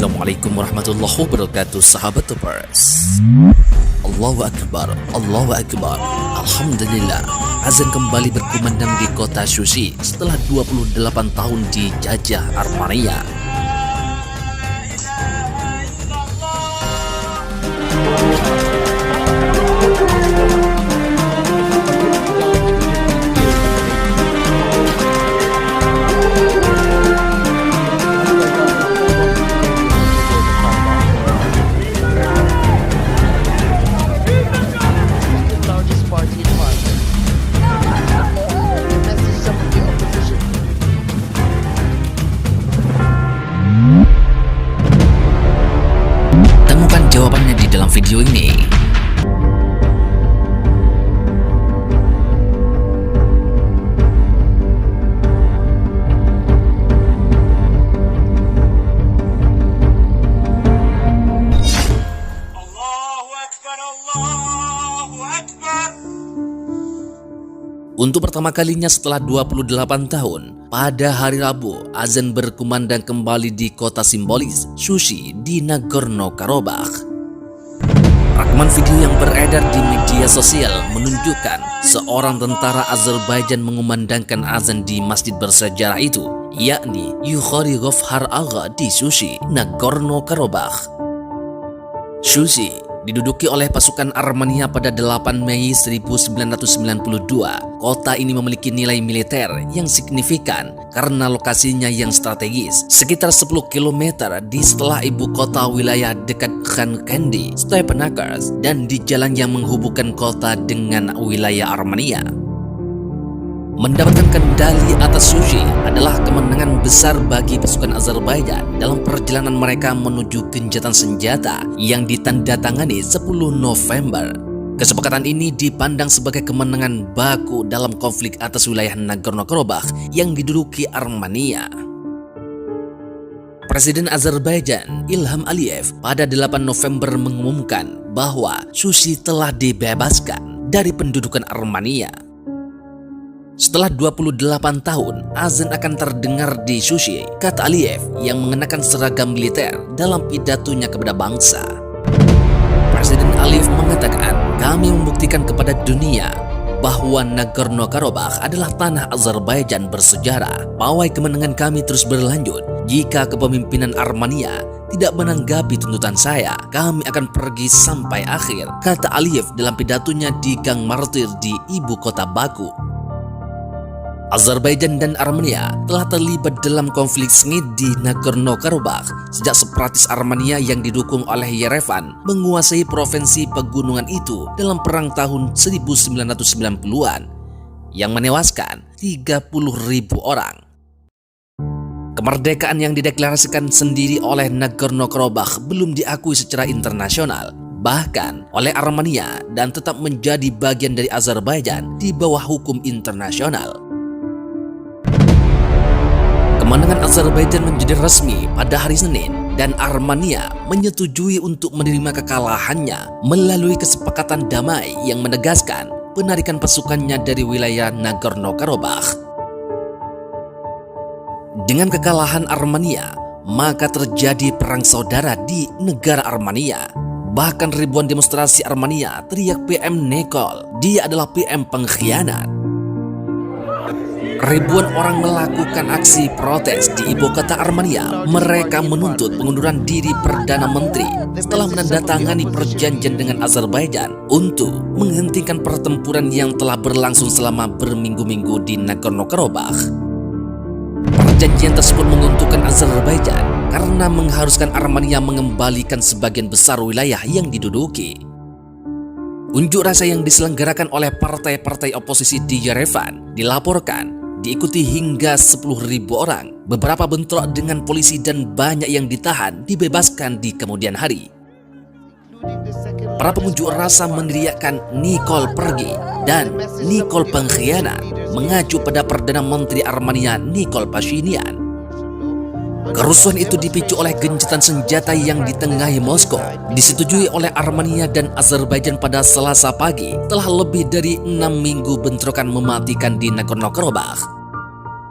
Assalamualaikum warahmatullahi wabarakatuh, sahabat Topers. Allahu Akbar, Allahu Akbar. Alhamdulillah, azan kembali berkumandang di kota Syushi setelah 28 tahun dijajah Armenia. Temukan jawabannya di dalam video ini. Allahu Akbar, Allahu Akbar. Untuk pertama kalinya setelah 28 tahun, pada hari Rabu, azan berkumandang kembali di kota simbolis Syushi di Nagorno-Karabakh. Rekaman video yang beredar di media sosial menunjukkan seorang tentara Azerbaijan mengumandangkan azan di masjid bersejarah itu, yakni Yukhari Gofhar Agha di Syushi, Nagorno-Karabakh. Syushi diduduki oleh pasukan Armenia pada 8 Mei 1992. Kota ini memiliki nilai militer yang signifikan karena lokasinya yang strategis, sekitar 10 km di setelah ibu kota wilayah dekat Khankendi, Stepanakert, dan di jalan yang menghubungkan kota dengan wilayah Armenia. Mendapatkan kendali atas Syushi adalah kemenangan besar bagi pasukan Azerbaijan dalam perjalanan mereka menuju gencatan senjata yang ditandatangani 10 November. Kesepakatan ini dipandang sebagai kemenangan Baku dalam konflik atas wilayah Nagorno-Karabakh yang diduduki Armenia. Presiden Azerbaijan Ilham Aliyev pada 8 November mengumumkan bahwa Syushi telah dibebaskan dari pendudukan Armenia. Setelah 28 tahun, azan akan terdengar di Syushi, kata Aliyev yang mengenakan seragam militer dalam pidatonya kepada bangsa. Presiden Aliyev mengatakan, kami membuktikan kepada dunia bahwa Nagorno-Karabakh adalah tanah Azerbaijan bersejarah. Pawai kemenangan kami terus berlanjut. Jika kepemimpinan Armenia tidak menanggapi tuntutan saya, kami akan pergi sampai akhir, kata Aliyev dalam pidatonya di Gang Martir di ibu kota Baku. Azerbaijan dan Armenia telah terlibat dalam konflik sengit di Nagorno-Karabakh sejak separatis Armenia yang didukung oleh Yerevan menguasai provinsi pegunungan itu dalam perang tahun 1990-an yang menewaskan 30.000 orang. Kemerdekaan yang dideklarasikan sendiri oleh Nagorno-Karabakh belum diakui secara internasional, bahkan oleh Armenia, dan tetap menjadi bagian dari Azerbaijan di bawah hukum internasional. Kemenangan Azerbaijan menjadi resmi pada hari Senin dan Armenia menyetujui untuk menerima kekalahannya melalui kesepakatan damai yang menegaskan penarikan pasukannya dari wilayah Nagorno-Karabakh. Dengan kekalahan Armenia, maka terjadi perang saudara di negara Armenia. Bahkan ribuan demonstrasi Armenia teriak PM Nikol, dia adalah PM pengkhianat. Ribuan orang melakukan aksi protes di ibu kota Armenia. Mereka menuntut pengunduran diri Perdana Menteri setelah menandatangani perjanjian dengan Azerbaijan untuk menghentikan pertempuran yang telah berlangsung selama berminggu-minggu di Nagorno-Karabakh. Perjanjian tersebut menguntungkan Azerbaijan karena mengharuskan Armenia mengembalikan sebagian besar wilayah yang diduduki. Unjuk rasa yang diselenggarakan oleh partai-partai oposisi di Yerevan dilaporkan diikuti hingga 10.000 orang. Beberapa bentrok dengan polisi dan banyak yang ditahan dibebaskan di kemudian hari. Para pengunjuk rasa meneriakkan Nikol pergi dan Nikol pengkhianat, mengacu pada Perdana Menteri Armenia Nikol Pashinyan. Kerusuhan itu dipicu oleh gencatan senjata yang ditengahi Moskow, disetujui oleh Armenia dan Azerbaijan pada Selasa pagi. Telah lebih dari 6 minggu bentrokan mematikan di Nagorno-Karabakh.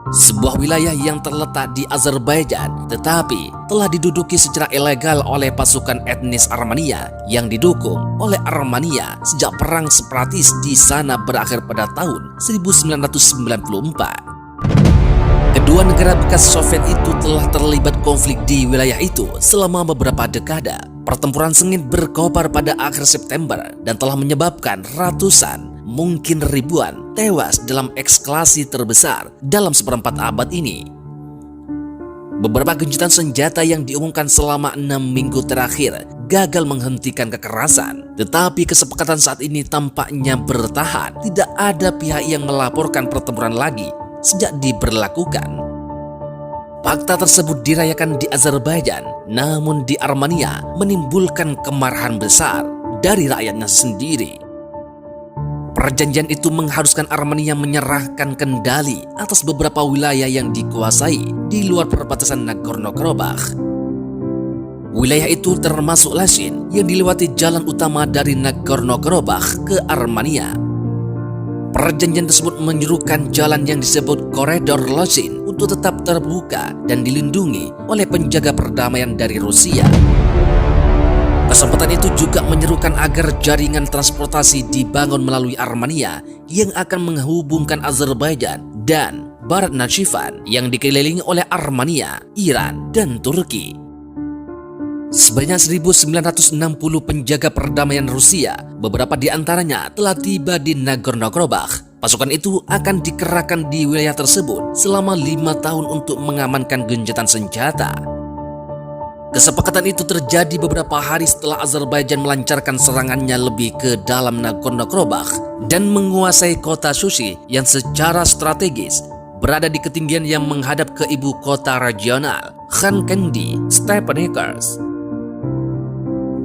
sebuah wilayah yang terletak di Azerbaijan tetapi telah diduduki secara ilegal oleh pasukan etnis Armenia yang didukung oleh Armenia sejak perang separatis di sana berakhir pada tahun 1994. Kedua negara bekas Soviet itu telah terlibat konflik di wilayah itu selama beberapa dekade. Pertempuran sengit berkobar pada akhir September dan telah menyebabkan ratusan, mungkin ribuan, tewas dalam eskalasi terbesar dalam seperempat abad ini. Beberapa gencatan senjata yang diumumkan selama 6 minggu terakhir gagal menghentikan kekerasan, tetapi kesepakatan saat ini tampaknya bertahan. Tidak ada pihak yang melaporkan pertempuran lagi sejak diberlakukan. Fakta tersebut dirayakan di Azerbaijan, namun di Armenia menimbulkan kemarahan besar dari rakyatnya sendiri. Perjanjian itu mengharuskan Armenia menyerahkan kendali atas beberapa wilayah yang dikuasai di luar perbatasan Nagorno-Karabakh. Wilayah itu termasuk Lashin yang dilewati jalan utama dari Nagorno-Karabakh ke Armenia. Perjanjian tersebut menyerukan jalan yang disebut Koridor Lashin untuk tetap terbuka dan dilindungi oleh penjaga perdamaian dari Rusia. Kesempatan itu juga menyerukan agar jaringan transportasi dibangun melalui Armenia yang akan menghubungkan Azerbaijan dan Barat Nakhchivan yang dikelilingi oleh Armenia, Iran, dan Turki. Sebanyak 1.960 penjaga perdamaian Rusia, beberapa di antaranya telah tiba di Nagorno-Karabakh. Pasukan itu akan dikerahkan di wilayah tersebut selama 5 tahun untuk mengamankan gencatan senjata. Kesepakatan itu terjadi beberapa hari setelah Azerbaijan melancarkan serangannya lebih ke dalam Nagorno-Karabakh dan menguasai kota Sushi yang secara strategis berada di ketinggian yang menghadap ke ibu kota regional, Khankendi Stepanakert.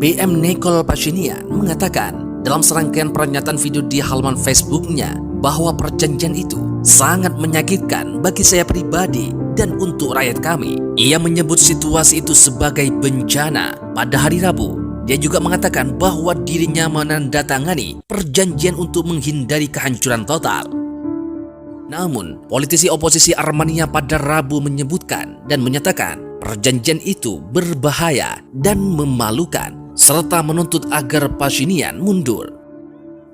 PM Nikol Pashinyan mengatakan dalam serangkaian pernyataan video di halaman Facebooknya bahwa perjanjian itu sangat menyakitkan bagi saya pribadi dan untuk rakyat kami. Ia menyebut situasi itu sebagai bencana. Pada hari Rabu, dia juga mengatakan bahwa dirinya menandatangani perjanjian untuk menghindari kehancuran total. Namun, politisi oposisi Armenia pada Rabu menyebutkan dan menyatakan perjanjian itu berbahaya dan memalukan, serta menuntut agar Pashinyan mundur.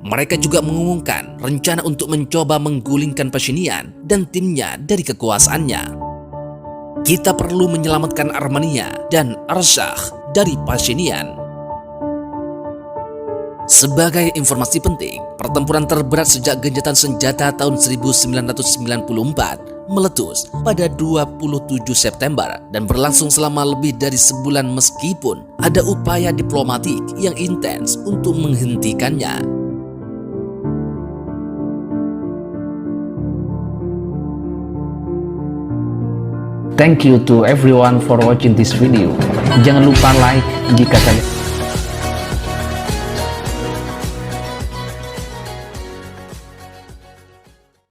Mereka juga mengumumkan rencana untuk mencoba menggulingkan Pashinyan dan timnya dari kekuasaannya. Kita perlu menyelamatkan Armenia dan Artsakh dari Pashinyan. Sebagai informasi penting, pertempuran terberat sejak gencatan senjata tahun 1994 meletus pada 27 September dan berlangsung selama lebih dari sebulan meskipun ada upaya diplomatik yang intens untuk menghentikannya. Thank you to everyone for watching this video. Jangan lupa like jika kalian